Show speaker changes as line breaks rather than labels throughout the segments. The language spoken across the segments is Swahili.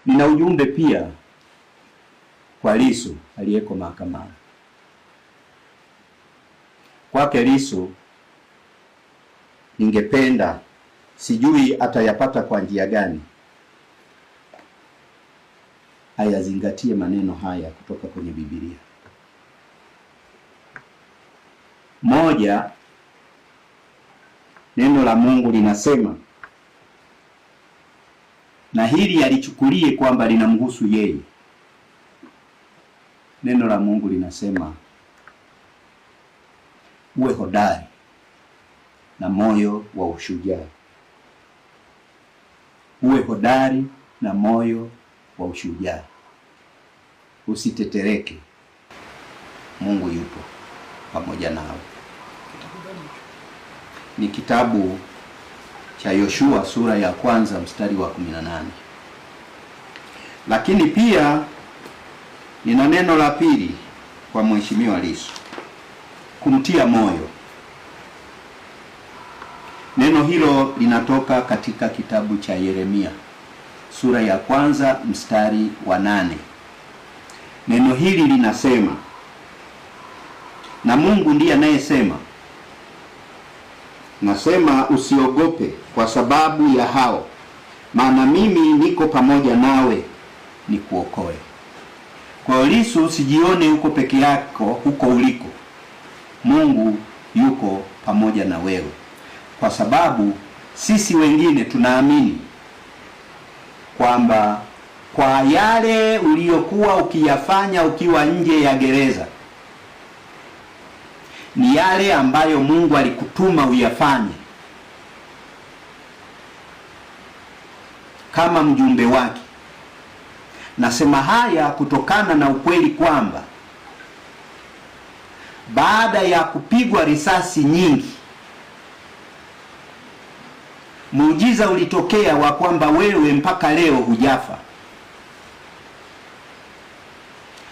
Nina ujumbe pia kwa Lissu aliyeko mahakamani. Kwake Lissu ningependa, sijui atayapata kwa njia gani, ayazingatie maneno haya kutoka kwenye Biblia. Moja, neno la Mungu linasema, na hili alichukulie kwamba linamhusu yeye. Neno la Mungu linasema, uwe hodari na moyo wa ushujaa. Uwe hodari na moyo wa ushujaa, usitetereke. Mungu yupo pamoja nawe. Ni kitabu cha Yoshua sura ya 1 mstari wa 18. Lakini pia nina neno la pili kwa Mheshimiwa Lissu, kumtia moyo. Neno hilo linatoka katika kitabu cha Yeremia sura ya 1 mstari wa 8. Neno hili linasema, na Mungu ndiye anayesema, nasema usiogope kwa sababu ya hao, maana mimi niko pamoja nawe nikuokoe. Kwa Lissu, usijione uko peke yako huko uliko. Mungu yuko pamoja na wewe, kwa sababu sisi wengine tunaamini kwamba kwa yale uliyokuwa ukiyafanya ukiwa nje ya gereza ni yale ambayo Mungu alikutuma uyafanye kama mjumbe wake. Nasema haya kutokana na ukweli kwamba baada ya kupigwa risasi nyingi, muujiza ulitokea wa kwamba wewe mpaka leo hujafa.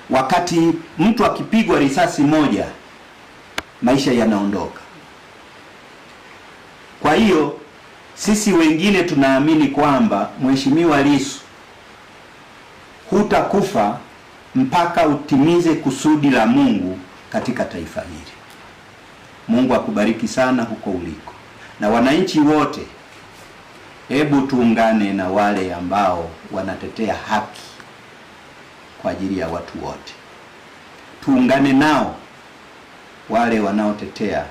Wakati mtu akipigwa risasi moja, maisha yanaondoka. Kwa hiyo sisi wengine tunaamini kwamba Mheshimiwa Lissu, hutakufa mpaka utimize kusudi la Mungu katika taifa hili. Mungu akubariki sana huko uliko. Na wananchi wote, hebu tuungane na wale ambao wanatetea haki kwa ajili ya watu wote. Tuungane nao wale wanaotetea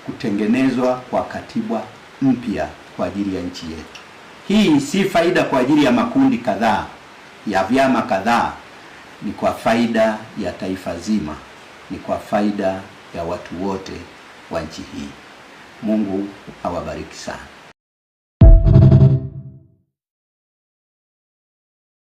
kutengenezwa kwa katiba mpya kwa ajili ya nchi yetu. Hii si faida kwa ajili ya makundi kadhaa, ya vyama kadhaa, ni kwa faida ya taifa zima, ni kwa faida ya watu wote wa nchi hii. Mungu awabariki sana.